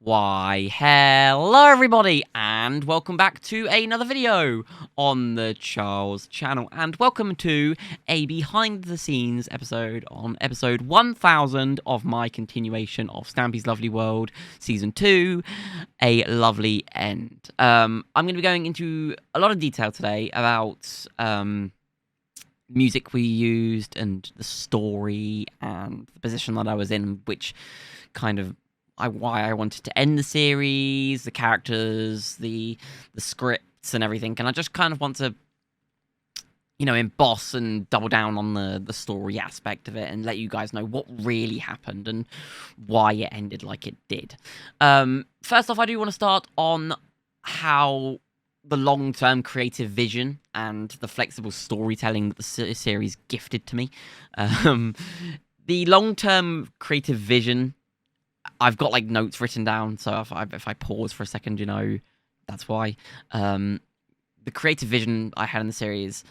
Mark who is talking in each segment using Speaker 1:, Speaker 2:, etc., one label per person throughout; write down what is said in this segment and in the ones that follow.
Speaker 1: Why, hello everybody, and welcome back to another video on the Charles channel, and welcome to a behind-the-scenes episode on episode 1000 of my continuation of Stampy's Lovely World Season 2, A Lovely End. I'm going to be going into a lot of detail today about music we used, and the story, and the position that I was in, which kind of why I wanted to end the series, the characters, the scripts and everything. And I just kind of want to, emboss and double down on the story aspect of it and let you guys know what really happened and why it ended like it did. First off, I do want to start on how the long-term creative vision and the flexible storytelling that the series gifted to me. The long-term creative vision, I've got like notes written down, so if I pause for a second, that's why. The creative vision I had in the series,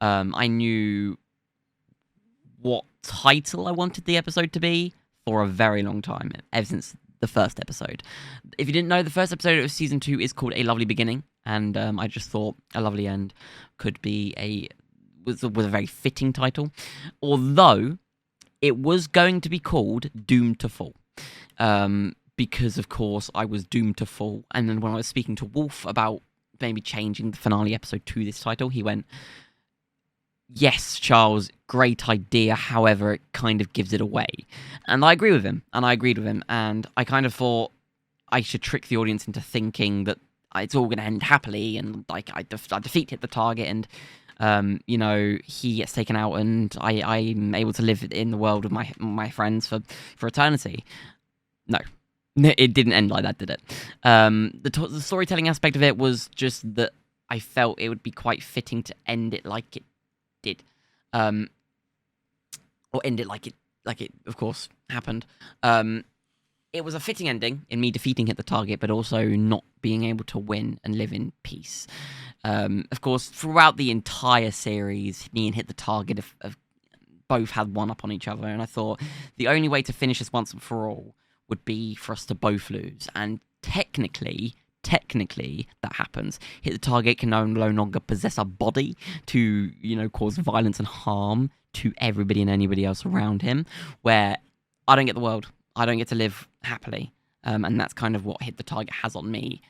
Speaker 1: I knew what title I wanted the episode to be for a very long time, ever since the first episode. If you didn't know, the first episode of Season 2 is called A Lovely Beginning, and I just thought A Lovely End could be was a very fitting title, although it was going to be called Doomed to Fall. Because of course I was doomed to fall, and then when I was speaking to Wolf about maybe changing the finale episode to this title, he went, "Yes, Charles, great idea, however it kind of gives it away." And I agree with him, and I agreed with him, and I kind of thought I should trick the audience into thinking that it's all going to end happily, and like I defeated the target, and he gets taken out, and I'm able to live in the world with my friends for eternity. No, it didn't end like that, did it? The storytelling aspect of it was just that I felt it would be quite fitting to end it like it did, or end it like it of course happened. It was a fitting ending in me defeating Hit the Target, but also not being able to win and live in peace. Of course, throughout the entire series, me and Hit the Target have both had one up on each other, and I thought the only way to finish this once and for all would be for us to both lose. And technically that happens. Hit the Target can no longer possess a body to, cause violence and harm to everybody and anybody else around him, where I don't get the world. I don't get to live happily. And that's kind of what Hit the Target has on me.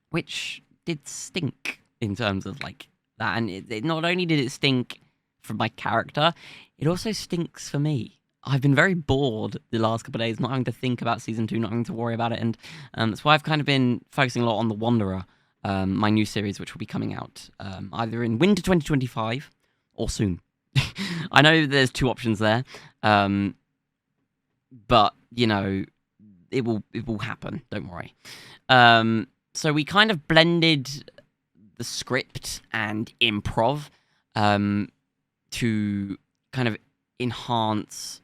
Speaker 1: Which did stink in terms of like that. And it not only did it stink for my character, it also stinks for me. I've been very bored the last couple of days, not having to think about Season 2, not having to worry about it, and that's why I've kind of been focusing a lot on The Wanderer, my new series, which will be coming out either in winter 2025 or soon. I know there's two options there, but, it will happen, don't worry. So we kind of blended the script and improv to kind of enhance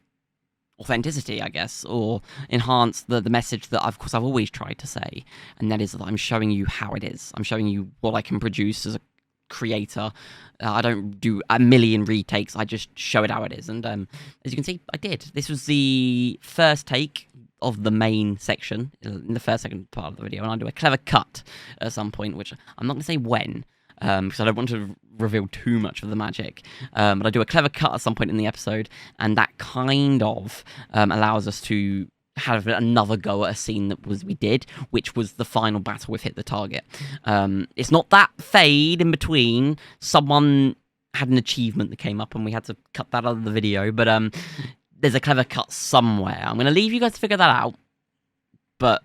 Speaker 1: authenticity, I guess, or enhance the message that of course I've always tried to say, and that is that I'm showing you how it is. I'm showing you what I can produce as a creator. I don't do a million retakes, I just show it how it is, and as you can see, I did. This was the first take of the main section, in the second part of the video, and I'll do a clever cut at some point, which I'm not going to say when, because I don't want to reveal too much of the magic, but I do a clever cut at some point in the episode, and that kind of allows us to have another go at a scene that we did, which was the final battle with Hit the Target. It's not that fade in between. Someone had an achievement that came up, and we had to cut that out of the video, but there's a clever cut somewhere. I'm going to leave you guys to figure that out, but,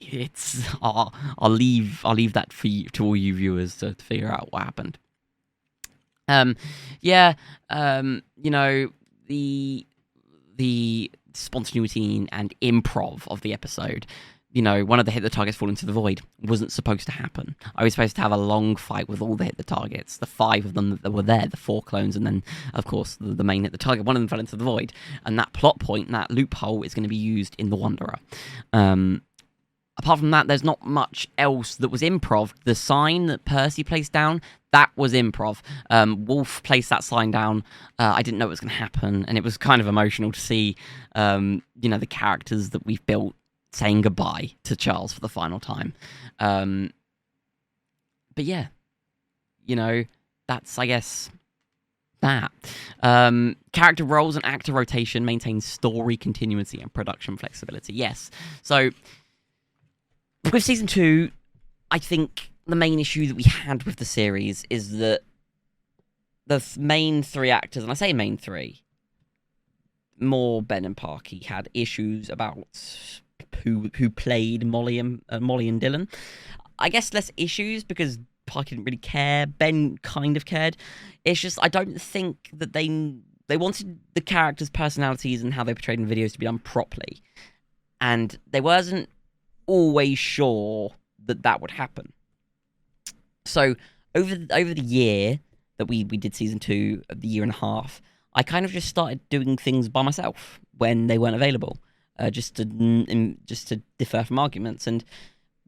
Speaker 1: it's I'll leave that for you, to all you viewers to figure out what happened. The spontaneity and improv of the episode. One of the Hit the Targets fall into the void wasn't supposed to happen. I was supposed to have a long fight with all the Hit the Targets, the 5 of them that were there, the 4 clones, and then, of course, the main Hit the Target. One of them fell into the void, and that plot point, that loophole, is going to be used in The Wanderer. apart from that, there's not much else that was improv. The sign that Percy placed down, that was improv. Wolf placed that sign down. I didn't know it was going to happen, and it was kind of emotional to see, the characters that we've built saying goodbye to Charles for the final time. But yeah, that's, I guess, that. Character roles and actor rotation maintain story continuity and production flexibility. Yes. So, with Season 2, I think the main issue that we had with the series is that the main three actors, and I say main three, more Ben and Parky, had issues about who played Molly and Dylan. I guess less issues because Parky didn't really care. Ben kind of cared. It's just I don't think that they wanted the characters' personalities and how they portrayed in videos to be done properly, and they wasn't always sure that would happen. So over the year that we did Season 2, the year and a half, I kind of just started doing things by myself when they weren't available, just to defer from arguments. And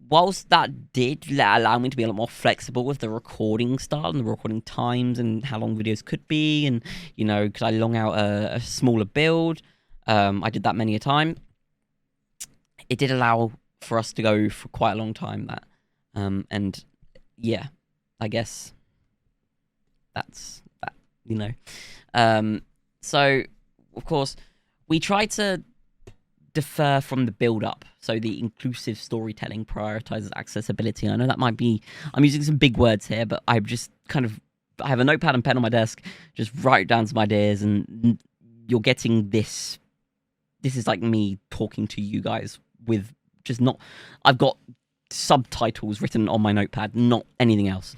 Speaker 1: whilst that did allow me to be a lot more flexible with the recording style and the recording times and how long videos could be, and could I long out a smaller build, I did that many a time. It did allow for us to go for quite a long time, that and yeah, I guess that's that. So of course we try to defer from the build-up, so the inclusive storytelling prioritizes accessibility. I know that might be, I'm using some big words here, but I have a notepad and pen on my desk, just write down some ideas, and you're getting this is like me talking to you guys with just not, I've got subtitles written on my notepad, not anything else.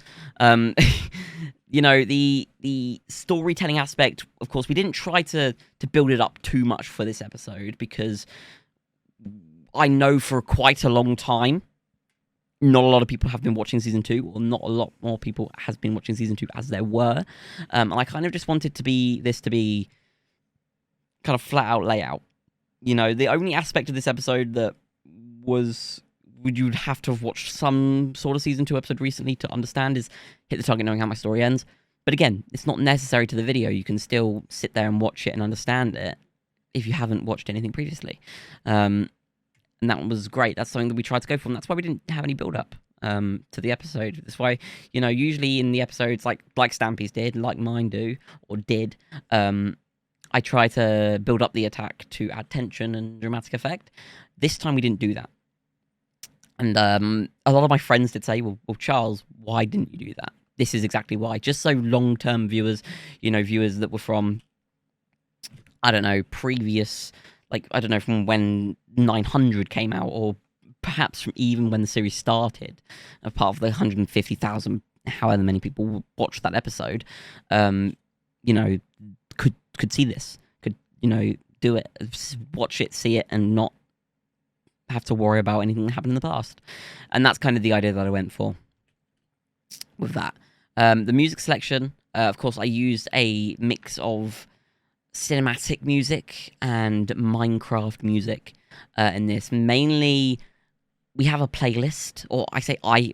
Speaker 1: The storytelling aspect, of course, we didn't try to build it up too much for this episode, because I know for quite a long time not a lot of people have been watching Season 2, or not a lot more people has been watching Season 2 as there were. And I kind of just wanted to be kind of flat out layout. The only aspect of this episode that you'd have to have watched some sort of Season 2 episode recently to understand is hit the target knowing how my story ends. But again, it's not necessary to the video. You can still sit there and watch it and understand it if you haven't watched anything previously. And that was great. That's something that we tried to go for, and that's why we didn't have any build-up to the episode. That's why, usually in the episodes, like Stampy's did, like mine do, or did, I try to build up the attack to add tension and dramatic effect. This time we didn't do that. And a lot of my friends did say, well, Charles, why didn't you do that? This is exactly why. Just so long-term viewers, viewers that were from, I don't know, previous, from when 900 came out, or perhaps from even when the series started, a part of the 150,000, however many people watched that episode, could see this, could, do it, watch it, see it, and not have to worry about anything that happened in the past. And that's kind of the idea that I went for with that. The music selection, of course, I used a mix of cinematic music and Minecraft music in this. Mainly, we have a playlist, or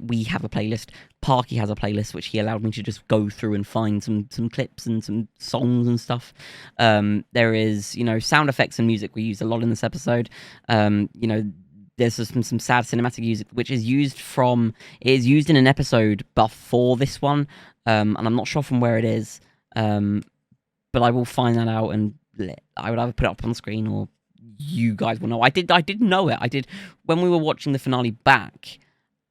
Speaker 1: we have a playlist. Parky has a playlist, which he allowed me to just go through and find some clips and some songs and stuff. There is, sound effects and music we use a lot in this episode. There's some sad cinematic music, which is used in an episode before this one, and I'm not sure from where it is, but I will find that out, and I would either put it up on the screen, or you guys will know. I did know it. I did, when we were watching the finale back,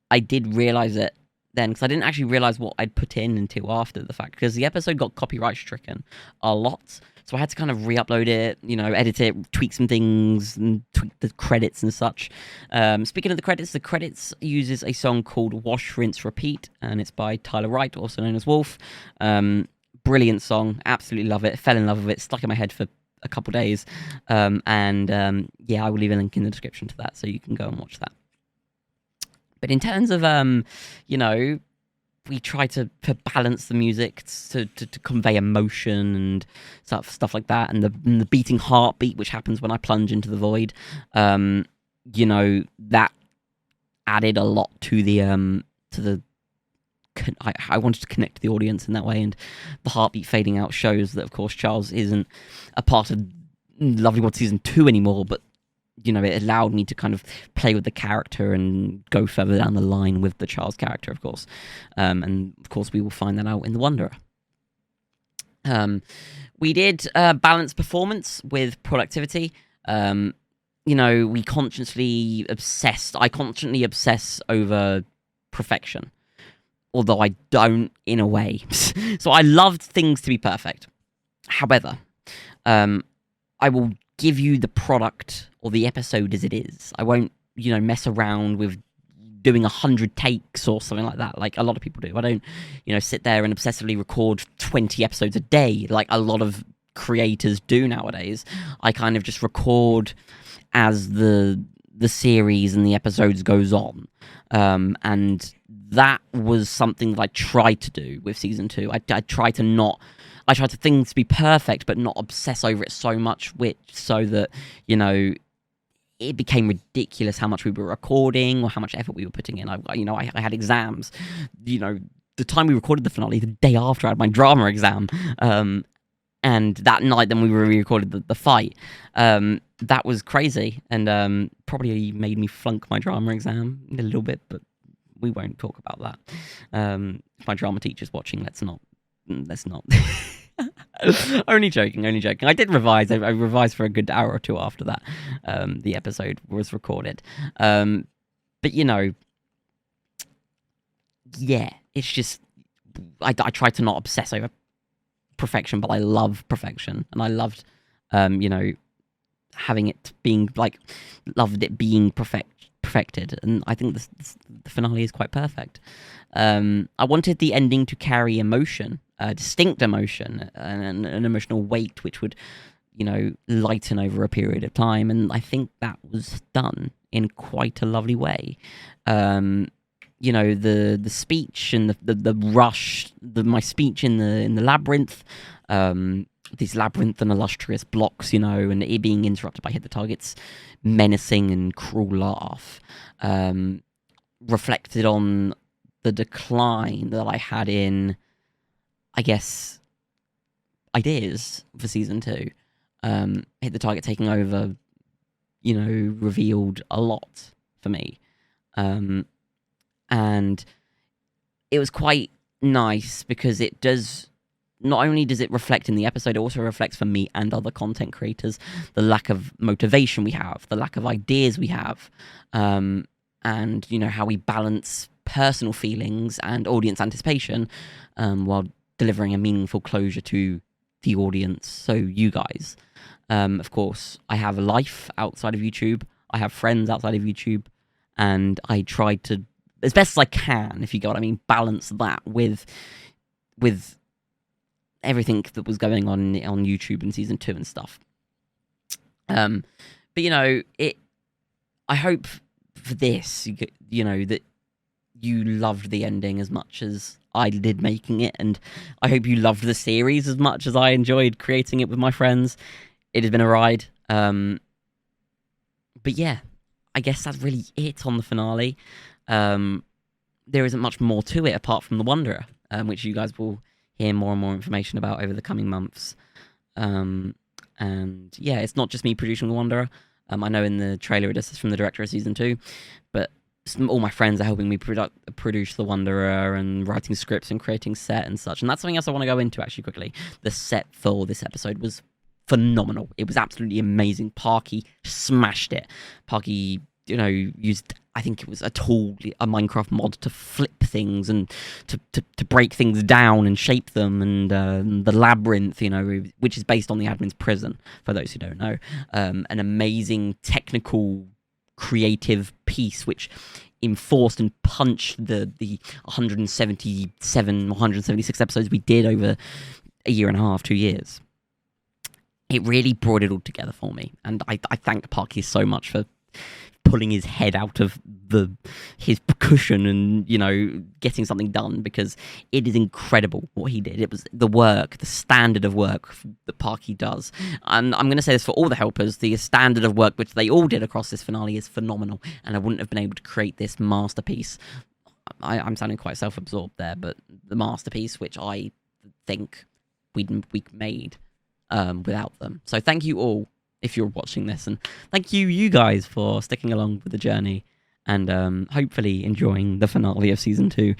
Speaker 1: I did realize it then, because I didn't actually realize what I'd put in until after the fact, because the episode got copyright stricken a lot, so I had to kind of re-upload it, edit it, tweak some things, and tweak the credits and such. Speaking of the credits uses a song called Wash, Rinse, Repeat, and it's by Tyler Wright, also known as Wolf. Brilliant song, absolutely love it, fell in love with it, stuck in my head for a couple days, I will leave a link in the description to that, so you can go and watch that. But in terms of, we try to balance the music to convey emotion and stuff like that, and the beating heartbeat, which happens when I plunge into the void, that added a lot to the I wanted to connect to the audience in that way, and the heartbeat fading out shows that, of course, Charles isn't a part of Lovely World Season 2 anymore, but, you know, it allowed me to kind of play with the character and go further down the line with the Charles character, of course. And, of course, we will find that out in The Wanderer. We did balance performance with productivity. You know, I constantly obsess over perfection. Although I don't, in a way. So I loved things to be perfect. However, I will give you the product or the episode as it is. I won't, you know, mess around with doing 100 takes or something like that, like a lot of people do. I don't, you know, sit there and obsessively record 20 episodes a day, like a lot of creators do nowadays. I kind of just record as the series and the episodes goes on. And that was something that I tried to do with season 2. I tried to things to be perfect, but not obsess over it so much, so that, you know, it became ridiculous how much we were recording or how much effort we were putting in. I had exams. You know, the time we recorded the finale, the day after I had my drama exam, and that night then we re-recorded the fight. That was crazy, and probably made me flunk my drama exam a little bit, but we won't talk about that. If my drama teacher's watching, let's not. Only joking. I did revise. I revised for a good hour or two after that. The episode was recorded. But, you know, yeah, it's just, I try to not obsess over perfection, but I love perfection, and I loved, you know, having it being loved it being perfected, and I think the finale is quite perfect. I wanted the ending to carry emotion, distinct emotion, and an emotional weight which would, you know, lighten over a period of time, and I think that was done in quite a lovely way. You know, the speech and the rush, my speech in the labyrinth, these labyrinth and illustrious blocks, you know, and it being interrupted by Hit the Target's menacing and cruel laugh, reflected on the decline that I had in, I guess, ideas for season 2. Hit the Target taking over, you know, revealed a lot for me. And it was quite nice because it does, not only does it reflect in the episode, it also reflects for me and other content creators the lack of motivation we have, the lack of ideas we have, and, you know, how we balance personal feelings and audience anticipation while delivering a meaningful closure to the audience, so you guys. Of course, I have a life outside of YouTube, I have friends outside of YouTube, and I try to, as best as I can, if you get what I mean, balance that with everything that was going on YouTube in season 2 and stuff. But, you know, I hope for this, you know, that you loved the ending as much as I did making it, and I hope you loved the series as much as I enjoyed creating it with my friends. It has been a ride. But yeah, I guess that's really it on the finale. There isn't much more to it apart from The Wanderer, which you guys will hear more and more information about over the coming months. And yeah, it's not just me producing The Wanderer. I know in the trailer this is from the director of season 2, but all my friends are helping me produce The Wanderer and writing scripts and creating set and such. And that's something else I want to go into actually quickly. The set for this episode was phenomenal. It was absolutely amazing. Parky smashed it. Parky, you know, used, I think it was a tool, a Minecraft mod, to flip things and to break things down and shape them, and the labyrinth, you know, which is based on the admin's prison, for those who don't know. An amazing technical, creative piece which enforced and punched the 176 episodes we did over a year and a half, 2 years. It really brought it all together for me, and I thank Parky so much for pulling his head out of his percussion and getting something done, because it is incredible what he did. It was the work, the standard of work that Parky does, and I'm going to say this for all the helpers: the standard of work which they all did across this finale is phenomenal, and I wouldn't have been able to create this masterpiece. I'm sounding quite self-absorbed there, but the masterpiece which I think we made without them. So thank you all if you're watching this, and thank you guys for sticking along with the journey and hopefully enjoying the finale of season 2.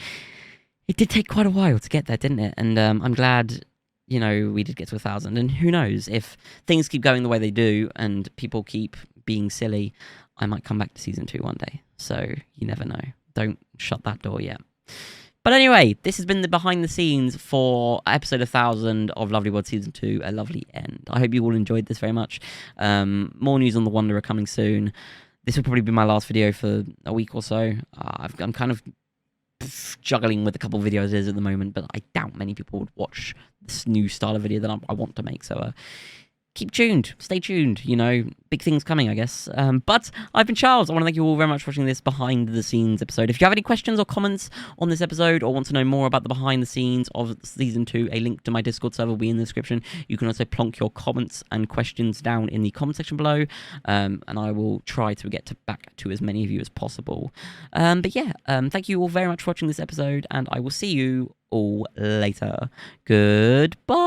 Speaker 1: It did take quite a while to get there, didn't it? And I'm glad we did get to 1,000, and who knows, if things keep going the way they do and people keep being silly, I might come back to season 2 one day. So you never know. Don't shut that door yet. But anyway, this has been the behind the scenes for episode 1000 of Lovely World Season 2, A Lovely End. I hope you all enjoyed this very much. More news on The Wanderer coming soon. This will probably be my last video for a week or so. I'm kind of juggling with a couple of videos at the moment, but I doubt many people would watch this new style of video that I want to make. So keep tuned, stay tuned, big things coming, I guess. But I've been Charles. I want to thank you all very much for watching this behind the scenes episode. If you have any questions or comments on this episode, or want to know more about the behind the scenes of season 2, a link to my Discord server will be in the description. You can also plonk your comments and questions down in the comment section below, and I will try to get back to as many of you as possible. But yeah, thank you all very much for watching this episode, and I will see you all later. Goodbye.